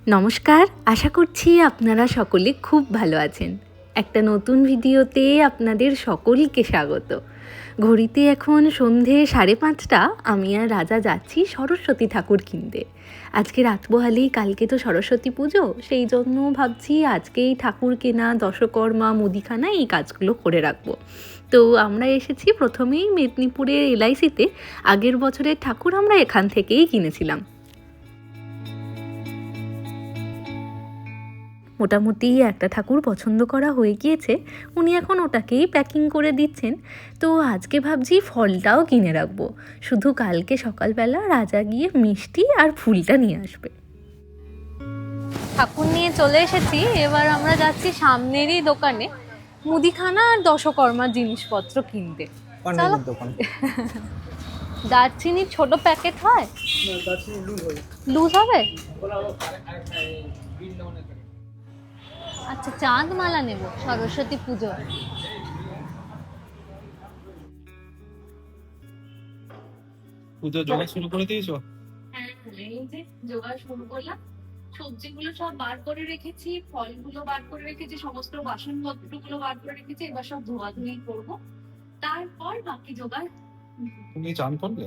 নমস্কার, আশা করছি আপনারা সকলে খুব ভালো আছেন। একটা নতুন ভিডিওতে আপনাদের সকলকে স্বাগত। ঘড়িতে এখন সন্ধে 5:30। আমি আর রাজা যাচ্ছি সরস্বতী ঠাকুর কিনতে। আজকে রাত পোহালেই কালকে তো সরস্বতী পুজো, সেই জন্য ভাবছি আজকেই ঠাকুর কেনা, দশকর্মা, মুদিখানা এই কাজগুলো করে রাখবো। তো আমরা এসেছি প্রথমেই মেদিনীপুরের এলআইসিতে। আগের বছরের ঠাকুর আমরা এখান থেকেই কিনেছিলাম। মোটামুটি একটা ঠাকুর পছন্দ করা হয়ে গিয়েছে, উনি এখন ওটাকেই প্যাকিং করে দিচ্ছেন। তো আজকে ভাবছি ফলটাও কিনে রাখবো, শুধু কালকে সকালবেলা রাজা গিয়ে মিষ্টি আর ফুলটা নিয়ে আসবে। ঠাকুর নিয়ে চলে এসেছি, এবার আমরা যাচ্ছি সামনেরই দোকানে মুদিখানা আর দশকর্মার জিনিসপত্র কিনতে। চলো। দারচিনির ছোট প্যাকেট হয়? লুজ হবে? আচ্ছা, চাঁদ মালা নেব সরস্বতী পুজো। পুজো জোগাড় শুরু করে দিয়েছো? হ্যাঁ, এই যে জোগাড় শুরু করলাম। সবজিগুলো সব বার করে রেখেছি, ফলগুলো বার করে রেখেছি, সমস্ত বাসনপত্রগুলো বার করে রেখেছি। এবার সব ধোয়াধুয়ি করবো, তারপর বাকি জোগাড়। তুমি চান করলে?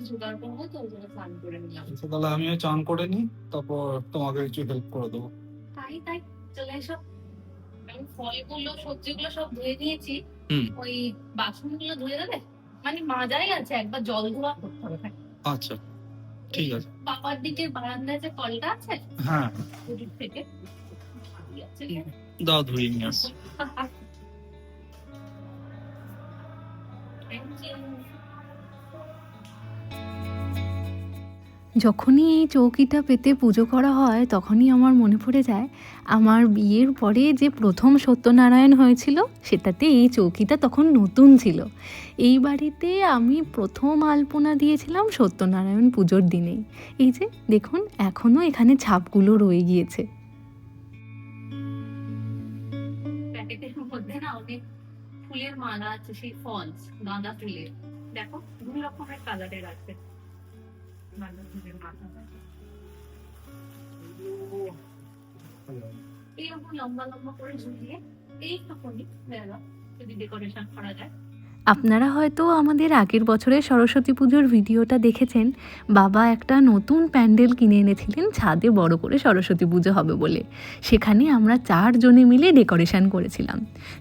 জোগাড় করবো তো, ওই জন্য স্নান করে নিলাম। তাহলে আমিও চান করে নিই, তারপর তোমাকে কিছু হেল্প করে দেবো। তাই চলে এসো। আমি ফলগুলো, সবজিগুলো সব ধুয়ে নিয়েছি। ওই বাসনগুলো ধুয়ে দেবে, মানে মাজাই আছে, একবার জল ধোয়া করতে হবে। আচ্ছা, ঠিক আছে। বাবার দিকে বারান্দায় যে কলটা আছে, হ্যাঁ, ওদিক থেকে দাও ধুয়ে নিয়ে আসছি। যখনই এই চৌকিটা পেতে পুজো করা হয়, তখনই আমার মনে পড়ে যায় আমার বিয়ের পরে যে প্রথম সত্যনারায়ণ হয়েছিল, সেটাতে এই চৌকিটা তখন নতুন ছিল। এই বাড়িতে আমি প্রথম আলপনা দিয়েছিলাম সত্যনারায়ণ পুজোর দিনেই। এই যে দেখুন, এখনো এখানে ছাপগুলো রয়ে গিয়েছে। প্যাকেটের মধ্যে না অনেক ফুলের মালা আছে, সেই ফলস, গাঁদা ফুলের। দেখো, 2 রকমের কালারের আছে। এইরকম লম্বা লম্বা করে ঝুলিয়ে এইটুকুনি যদি ডেকোরেশন করা যায়। আপনারা হয়তো আমাদের আগের বছরের সরস্বতী পুজোর ভিডিওটা দেখেছেন। বাবা একটা নতুন প্যান্ডেল কিনে এনেছিলেন ছাদে বড় করে সরস্বতী পুজো হবে বলে। সেখানে আমরা 4 জনে মিলে ডেকোরেশন করেছিলাম।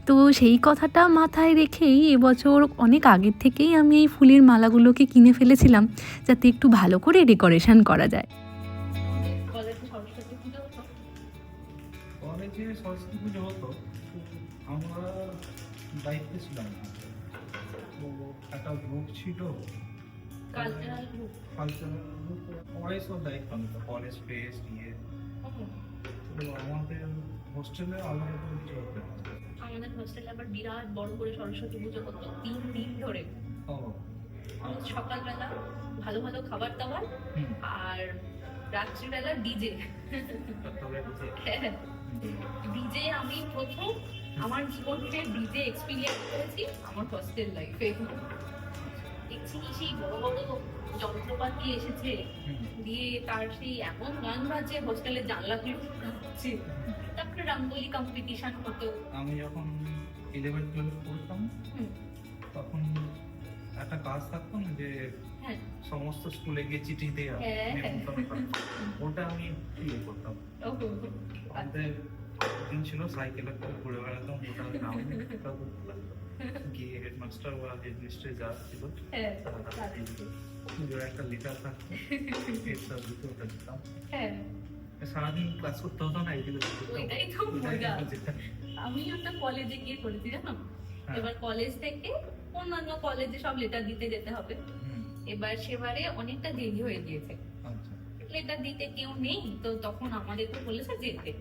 তো সেই কথাটা মাথায় রেখেই এবছর অনেক আগের থেকেই আমি এই ফুলের মালাগুলোকে কিনে ফেলেছিলাম, যাতে একটু ভালো করে ডেকোরেশন করা যায়। সরস্বতী পুজো হতো, আমরা দায়িত্বে ছিলাম না। একটা গ্রুপ ছিল, কালচারাল গ্রুপ, পরে সব দায়িত্ব নিত, কলেজ ফেস্ট নিয়ে। তো আমাদের হোস্টেলে আলাদা করে কিছু হতো না। আমাদের হোস্টেলে আবার বিরাট বড় করে সরস্বতী পুজো হতো 3 দিন ধরে। সকালবেলা ভালো ভালো খাবার দাবার, আর রাত্রিবেলা ডিজে। ডিজে আমি প্রথম আমার জীবনে ডিজে এক্সপিরিয়েন্স করেছি আমার হোস্টেল লাইফে। দেখছি সেই বড় বড় যন্ত্রপাতি এসেছে, দিয়ে তার সেই এমন গান বাজে, হোস্টেলের জানলাগুলো হচ্ছে। তারপরে রঙ্গোলি কম্পিটিশন হতো। আমি যখন 11-12 পড়তাম, তখন একটা কাজ থাকতো না যে সমস্ত স্কুলে গিয়ে চিঠি দেওয়া, ওটা আমি ইয়ে করতাম। আমাদের দিন ছিল সাইকেলে করে ঘুরে বেড়াতাম, ওটা নাম গিয়ে হেডমাস্টার বা হেডমিস্ট্রেস যা ছিল একটা লেটার থাকতো, ওটা দিতাম। সারাদিন ক্লাস করতে হতো না, ওইটাই তো মজা। আমি একটা কলেজে গিয়ে করেছি জানো। এবার কলেজ থেকে অন্যান্য কলেজে সব লেটার দিতে যেতে হবে। এবার সেবারে অনেকটা দেরি হয়ে গিয়েছে, লেটার দিতে কেউ নেই, তো তখন আমাদের তো বলেছে যেতে।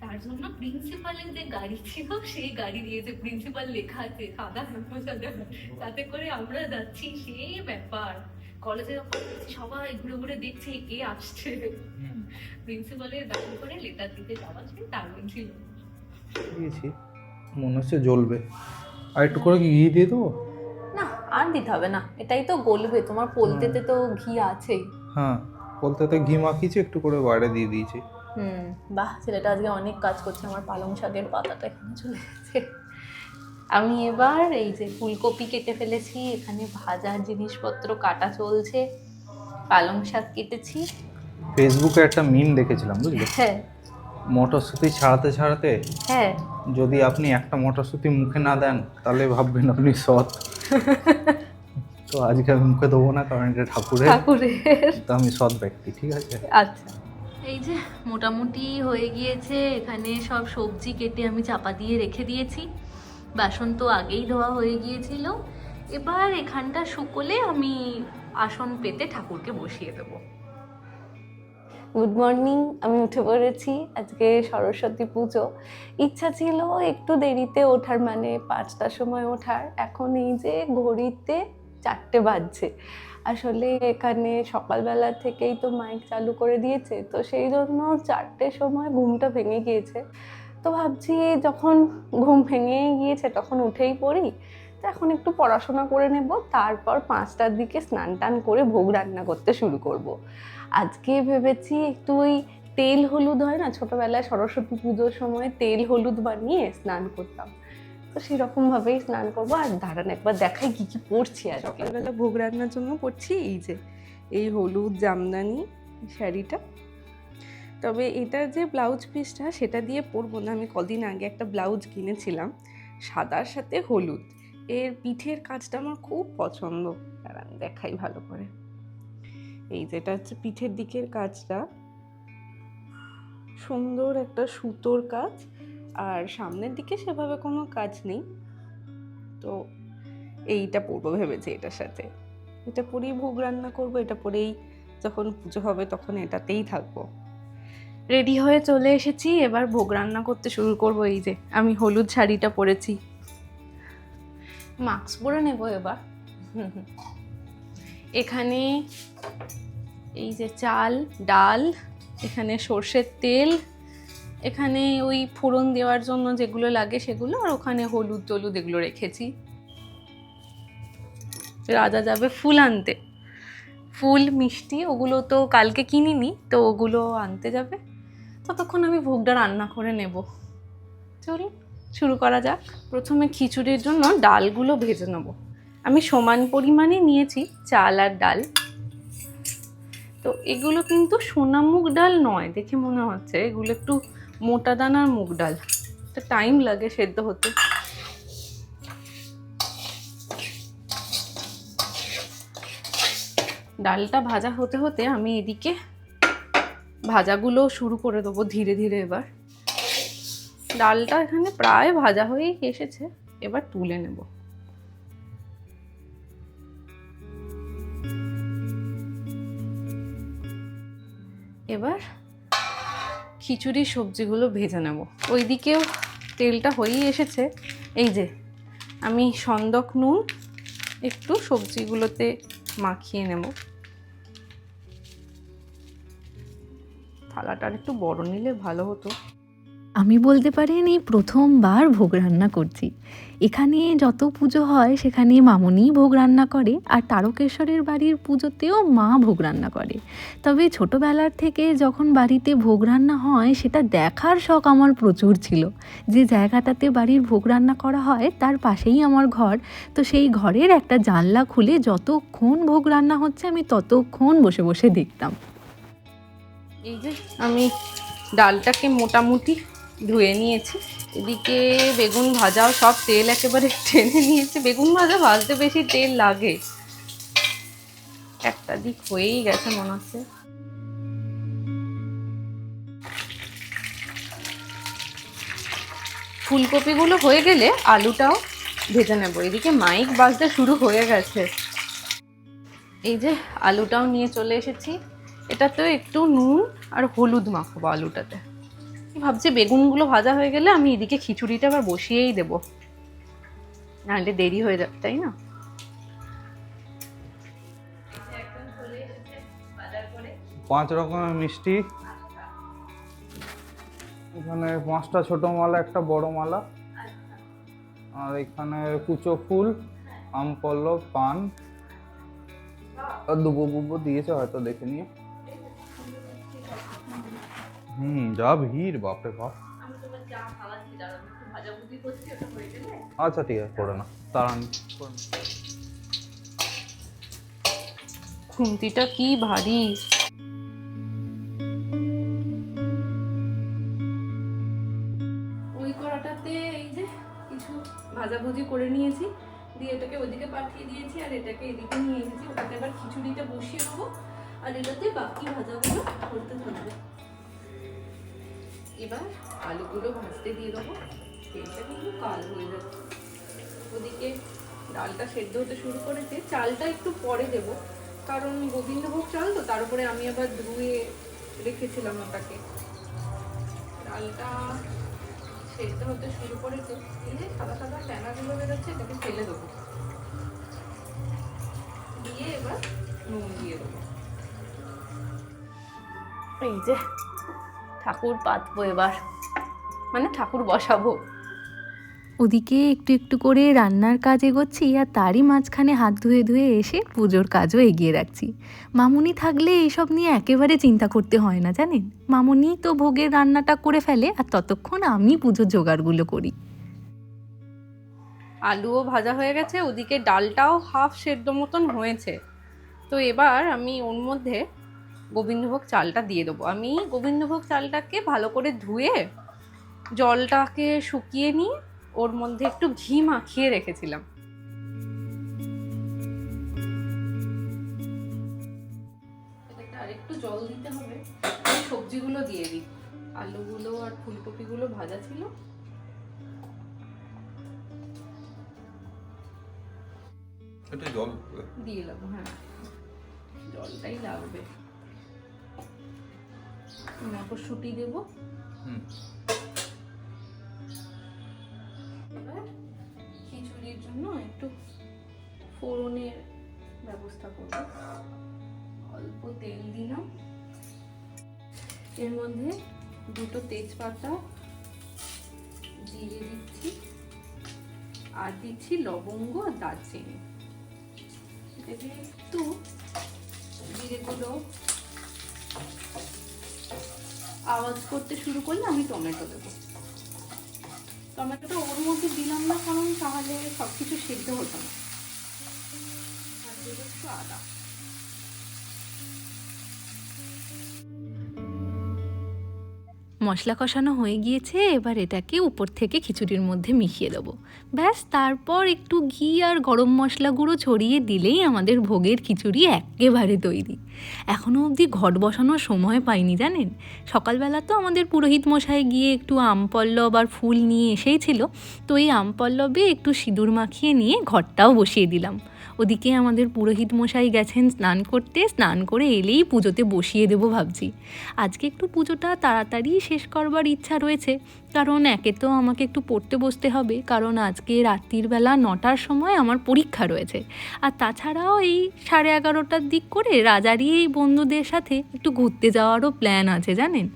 তার জন্য প্রিন্সিপালের যে গাড়ি ছিল, সেই গাড়ি দিয়েছে, প্রিন্সিপাল লেখা আছে সাদা তাতে করে আমরা যাচ্ছি। সেই ব্যাপার, কলেজে সবাই ঘুরে ঘুরে দেখছে কে আসছে। প্রিন্সিপালের গাড়ি করে লেটার দিতে যাওয়া, সেই দারুণ ছিল। মনে হচ্ছে জ্বলবে, আর একটু করে ঘি দিয়ে দেবো? না, আর দিতে হবে না, এটাই তো গলবে, তোমার পোলতেতে তো ঘি আছেই। হ্যাঁ, বলতে তো ঘি মাখিয়েছি, একটু করে বাইরে দিয়ে দিয়েছি। বাহ, ছেলেটা আজকে অনেক কাজ করছে। আমার পালং শাকের পাতাটা এখানে চলে গেছে। আমি এবার এই যে ফুলকপি কেটে ফেলেছি, এখানে ভাজার জিনিসপত্র কাটা চলছে, পালং শাক কেটেছি। ফেসবুকে একটা মিম দেখেছিলাম, বুঝলে? হ্যাঁ মটরশুঁটি ছাড়াতে ছাড়াতে হ্যাঁ। যদি আপনি একটা মটরশুঁটি মুখে না দেন তাহলে ভাববেন আপনি সৎ। তো আজকে আমি মুখে দেবো না, কারণ এটা ঠাকুরের, তো আমি সৎ ব্যক্তি, ঠিক আছে? আচ্ছা, এই যে মোটামুটি হয়ে গিয়েছে। এখানে সব সবজি কেটে আমি চাপা দিয়ে রেখে দিয়েছি। বাসন তো আগেই ধোয়া হয়ে গিয়েছিল। এবার এখানটা শুকোলে আমি আসন পেতে ঠাকুরকে বসিয়ে দেবো। গুড মর্নিং, আমি উঠে পড়েছি। আজকে সরস্বতী পুজো। ইচ্ছা ছিল একটু দেরিতে ওঠার, মানে 5টার সময় ওঠার। এখন এই যে ঘড়িতে 4টে বাজছে। আসলে এখানে সকালবেলা থেকেই তো মাইক চালু করে দিয়েছে, তো সেই জন্য 4টের সময় ঘুমটা ভেঙে গিয়েছে। তো ভাবছি যখন ঘুম ভেঙে গিয়েছে তখন উঠেই পড়ি। তো এখন একটু পড়াশোনা করে নেব, তারপর 5টার দিকে স্নান টান করে ভোগ রান্না করতে শুরু করব। আজকে ভেবেছি একটু ওই তেল হলুদ হয় না, ছোটবেলায় সরস্বতী পুজোর সময় তেল হলুদ বানিয়ে স্নান করতাম, তো সেরকম ভাবেই স্নান করবো। আর দাঁড়ান একবার দেখাই কি কি পরছি। আর সকালবেলা ভোগ রান্নার জন্য পরছি এই যে এই হলুদ জামদানি শাড়িটা। তবে এটার যে ব্লাউজ পিসটা সেটা দিয়ে পরবো না। আমি কদিন আগে একটা ব্লাউজ কিনেছিলাম সাদার সাথে হলুদ, এর পিঠের কাজটা আমার খুব পছন্দ। দাঁড়ান দেখাই ভালো করে। এই যেটা হচ্ছে পিঠের দিকের কাজটা, সুন্দর একটা সুতোর কাজ, আর সামনের দিকে সেভাবে কোনো কাজ নেই। তো এইটা পরবো ভেবেছি, এটার সাথে এটা পরেই ভোগ রান্না করবো। এটা পরেই যখন পুজো হবে তখন এটাতেই থাকবো। রেডি হয়ে চলে এসেছি, এবার ভোগ রান্না করতে শুরু করব। এই যে আমি হলুদ শাড়িটা পরেছি, মাস্ক পরে নেবো এবার। এখানে এই যে চাল ডাল, এখানে সর্ষের তেল, এখানে ওই ফোড়ন দেওয়ার জন্য যেগুলো লাগে সেগুলো, আর ওখানে হলুদ টলুদ এগুলো রেখেছি। রাজা যাবে ফুল আনতে, ফুল মিষ্টি ওগুলো তো কালকে কিনিনি, তো ওগুলো আনতে যাবে। ততক্ষণ আমি ভোগটা রান্না করে নেব। চলুন শুরু করা যাক। প্রথমে খিচুড়ির জন্য ডালগুলো ভেজে নেব। আমি সমান পরিমাণে নিয়েছি চাল আর ডাল। তো এগুলো কিন্তু সোনা মুগ ডাল নয়, দেখে মনে হচ্ছে এগুলো একটু মোটা দানার মুগ ডাল, তো টাইম লাগে সেদ্ধ হতে। ডালটা ভাজা হতে হতে আমি এদিকে ভাজাগুলো শুরু করে দেবো ধীরে ধীরে। এবার ডালটা এখানে প্রায় ভাজা হয়েই এসেছে, এবার তুলে নেব। এবার খিচুড়ির সবজিগুলো ভেজে নেব। ওইদিকেও তেলটা হয়েই এসেছে। এই যে আমি সন্দক নুন একটু সবজিগুলোতে মাখিয়ে নেব। থালাটা একটু বড় নিলে ভালো হতো। আমি বলতে পারেন এই প্রথমবার ভোগ রান্না করছি। এখানে যত পুজো হয় সেখানে মামনিই ভোগ রান্না করে, আর তারকেশ্বরের বাড়ির পুজোতেও মা ভোগ রান্না করে। তবে ছোটোবেলার থেকে যখন বাড়িতে ভোগ রান্না হয় সেটা দেখার শখ আমার প্রচুর ছিল। যে জায়গাটাতে বাড়ির ভোগ রান্না করা হয় তার পাশেই আমার ঘর, তো সেই ঘরের একটা জানলা খুলে যতক্ষণ ভোগ রান্না হচ্ছে আমি ততক্ষণ বসে বসে দেখতাম। এই যে আমি ডালটাকে মোটামুটি ধুয়ে নিয়েছি। এদিকে বেগুন ভাজাও সব তেল একেবারে টেনে নিয়েছে। বেগুন ভাজা ভাজতে বেশি তেল লাগে। একটা দিক হয়েই গেছে মনে হচ্ছে। ফুলকপিগুলো হয়ে গেলে আলুটাও ভেজে নেব। এদিকে মাইক বাজতে শুরু হয়ে গেছে। এই যে আলুটাও নিয়ে চলে এসেছি। এটাতেও একটু নুন আর হলুদ মাখাবো আলুটাতে। ভাবছি বেগুনগুলো ভাজা হয়ে গেলে আমি এদিকে খিচুড়িটা আবার বসিয়েই দেবো, নাহলে দেরি হয়ে যাবে, তাই না? 5 রকমের মিষ্টি, এখানে 5টা ছোট মালা, একটা বড় মালা, আর এখানে কুচো ফুল, আম পল্লব, পান আর দুবো বুবো দিয়েছে, হয়তো দেখে নিয়ে। যা ভিড়, বাপরে বাপ। আমি তোমার চা খাওয়াচ্ছি, দাঁড়াও একটু ভাজাভুজি করছি, ওটা হয়ে গেলে আচ্ছা ঠিক আছে, করে না তাড়ান। খুন্তিটা কি ভারী। ওই কড়াটাতে এই যে কিছু ভাজাভুজি করে নিয়েছি, দিয়ে এটাকে ওইদিকে পাঠিয়ে দিয়েছি, আর এটাকে এদিকে নিয়ে এসেছি। ওটাতে এবার খিচুড়িটা বসিয়ে দেবো, আর এটাতে বাকি ভাজাগুলো করতে থাকবো। এবার আলুগুলো ভাজতে দিয়ে দেবো, তেলটা কিন্তু কাল হয়ে যাচ্ছে। ওদিকে ডালটা সেদ্ধ হতে শুরু করেছে, চালটা একটু পরে দেবো, কারণ গোবিন্দভোগ চাল তো, তার উপরে আমি আবার ধুয়ে রেখেছিলাম ওটাকে। ডালটা সেদ্ধ হতে শুরু করেছে, এই যে সাদা সাদা ফেনাগুলো বেরোচ্ছে, এটাকে ফেলে দেবো, দিয়ে এবার নুন দিয়ে দেবো। এই যে ঠাকুর পাতবো এবার, মানে ঠাকুর বসাবো। ওদিকে একটু একটু করে রান্নার কাজ এগোচ্ছি, আর তারই মাঝখানে হাত ধুয়ে ধুয়ে এসে পুজোর কাজও এগিয়ে রাখছি। মামুনি থাকলে এইসব নিয়ে একেবারে চিন্তা করতে হয় না জানেন। মামুনি তো ভোগের রান্নাটা করে ফেলে, আর ততক্ষণ আমি পুজোর জোগাড়গুলো করি। আলুও ভাজা হয়ে গেছে, ওদিকে ডালটাও হাফ সেদ্ধ মতন হয়েছে। তো এবার আমি ওর মধ্যে গোবিন্দভোগ চালটা দিয়ে দেবো। আমি গোবিন্দভোগ চালটাকে ভালো করে ধুয়ে জলটাকে শুকিয়ে নিয়ে ওর মধ্যে একটু ঘি মাখিয়ে রেখেছিলাম। আর একটু জল দিতে হবে, সবজিগুলো দিয়ে দিই। আলুগুলো আর ফুলকপিগুলো ভাজা ছিল, একটু জল দিয়ে দেবো। হ্যাঁ, জলটাই লাগবে। মটরশুঁটি দেবো। এবার খিচুড়ির জন্য একটু ফোড়নের ব্যবস্থা করব। অল্প তেল দিলাম, এর মধ্যে দুটো তেজপাতা, জিরে দিচ্ছি, আর দিচ্ছি লবঙ্গ আর দারচিনি। এটাকে একটু জিরেগুলো আওয়াজ করতে শুরু করলে আমি টমেটো দেবো। টমেটোটা ওর মধ্যে দিলাম না, কারণ তাহলে সব কিছু সেদ্ধ হতো না। আর দেবো একটু আদা। মশলা কষানো হয়ে গিয়েছে, এবার এটাকে উপর থেকে খিচুড়ির মধ্যে মিশিয়ে দেবো। ব্যাস, তারপর একটু ঘি আর গরম মশলা গুঁড়ো ছড়িয়ে দিলেই আমাদের ভোগের খিচুড়ি একেবারে তৈরি। এখনও অবধি ঘট বসানোর সময় পাইনি জানেন। সকালবেলা তো আমাদের পুরোহিত মশাই গিয়ে একটু আম পল্লব আর ফুল নিয়ে এসেইছিল, তো এই আম পল্লবে একটু সিঁদুর মাখিয়ে নিয়ে ঘরটাও বসিয়ে দিলাম। ওদিকে আমাদের পুরোহিত মশাই গেছেন স্নান করতে, স্নান করে এলেই পুজোতে বসিয়ে দেবো ভাবছি। আজকে একটু পুজোটা তাড়াতাড়ি শেষ করবার ইচ্ছা রয়েছে, কারণ একে তো আমাকে একটু পড়তে বসতে হবে, কারণ আজকে রাত্রির বেলা 9টার সময় আমার পরীক্ষা রয়েছে। আর তাছাড়াও এই 11:30টার দিক করে রাজারই এই বন্ধুদের সাথে একটু ঘুরতে যাওয়ারও প্ল্যান আছে জানেন।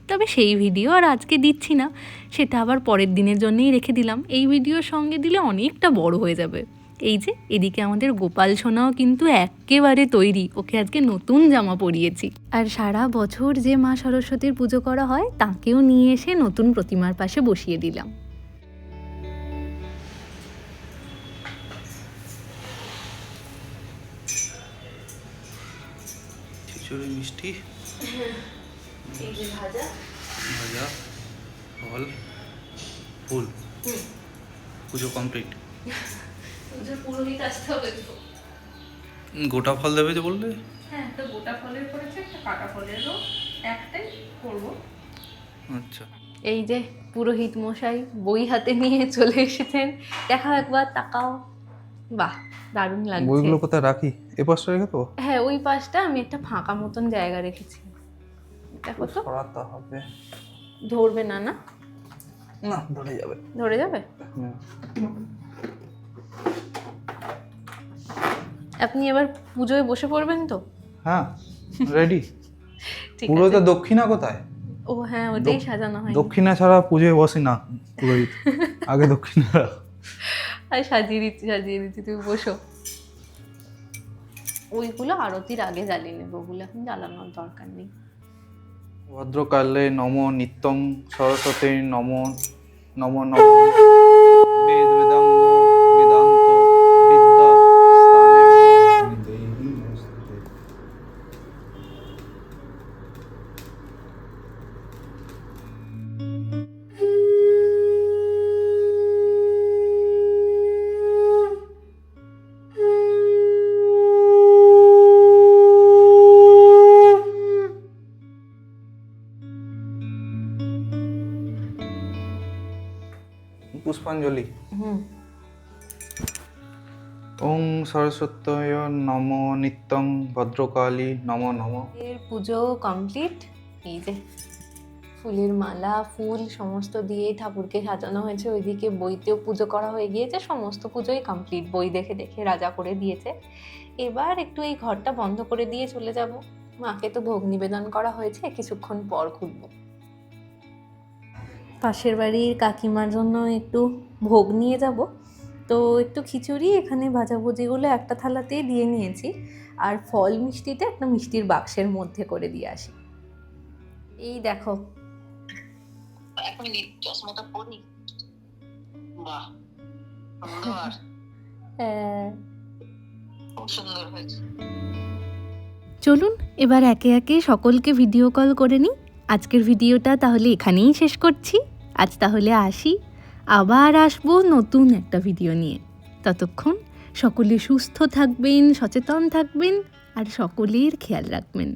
তবে সেই ভিডিও আর আজকে দিচ্ছি না, সেটা আবার পরের দিনের জন্যই রেখে দিলাম। এই ভিডিওর সঙ্গে দিলে অনেকটা বড় হয়ে যাবে। এই যে এদিকে আমাদের গোপাল সোনাও কিন্তু একেবারে তৈরি, ওকে আজকে নতুন জামা পরিয়েছি। আর সারা বছর যে মা সরস্বতীর পুজো করা হয় তাকেও নিয়ে এসে নতুন প্রতিমার পাশে বসিয়ে দিলাম। খিচুড়ি, মিষ্টি, এই যে ভাজা, ভাজা, ফল, ফুল, পুজো কমপ্লিট। পুরোহিত আসতে হবে তো। গোটা ফল দেবে যে বললে? হ্যাঁ, তো গোটা ফলের করেছে, একটা কাটা ফলেরও একটাই করবো। আচ্ছা, এই যে পুরোহিত মশাই বই হাতে নিয়ে চলে এসেছেন, দেখাও একবার, তাকাও। বাহ, দারুণ লাগছে। বইগুলো কোথায় রাখি? এ পাশটা রেখে তো? হ্যাঁ, ওই পাশটা আমি একটা ফাঁকা মতন জায়গা রেখেছি। দেখো তো, সরাতে হবে। ধরবে না? না, না, ধরে যাবে। ধরে যাবে। আপনি এবার পুজোয় বসে পড়বেন তো? হ্যাঁ, রেডি। ঠিক পুরো আছে। তো দক্ষিণা কোথায়? ও হ্যাঁ, ওটাই সাজানো হয়। দক্ষিণা ছাড়া পুজোয় বসি না পুরোহিত, আগে দক্ষিণা। আর সাজিয়ে দিচ্ছি, তুমি বসো। ওইগুলো আরতির আগে জ্বালিয়ে নেবো, ওগুলো এখন জ্বালানোর দরকার নেই। ভদ্রকালে নম নিত্যং সরস্বতী নম নম নম বেদ বেদাঙ্গ বেদান্ত বিদ্যা স্থানে দেহি নমস্তে। পুষ্পাঞ্জলি। ওং সরস্বতয় নম নিত্যং ভদ্রকালী নম নম। এর পুজো কমপ্লিট। এই যে ফুলের মালা ফুল সমস্ত দিয়ে ঠাকুরকে সাজানো হয়েছে, ওইদিকে বইতেও পুজো করা হয়ে গিয়েছে, সমস্ত পুজোই কমপ্লিট, বই দেখে দেখে রাজা করে দিয়েছে। এবার একটু এই ঘরটা বন্ধ করে দিয়ে চলে যাব, মাকে তো ভোগ নিবেদন করা হয়েছে, কিছুক্ষণ পর খুলব। পাশের বাড়ির কাকিমার জন্য একটু ভোগ নিয়ে যাব, তো একটু খিচুড়ি এখানে ভাজাভুজিগুলো একটা থালাতেই দিয়ে নিয়েছি, আর ফল মিষ্টিটা একটা মিষ্টির বাক্সের মধ্যে করে দিয়ে আসি। এই দেখো এখন চশমাটা পরি। বাহ, সুন্দর, খুব সুন্দর হয়েছে। চলুন এবার একে একে সকলকে ভিডিও কল করে নিই। আজকের ভিডিওটা তাহলে এখানেই শেষ করছি। আজ তাহলে আসি, আবার আসবো নতুন একটা ভিডিও নিয়ে। ততক্ষণ সকলে সুস্থ থাকবেন, সচেতন থাকবেন আর সকলের খেয়াল রাখবেন।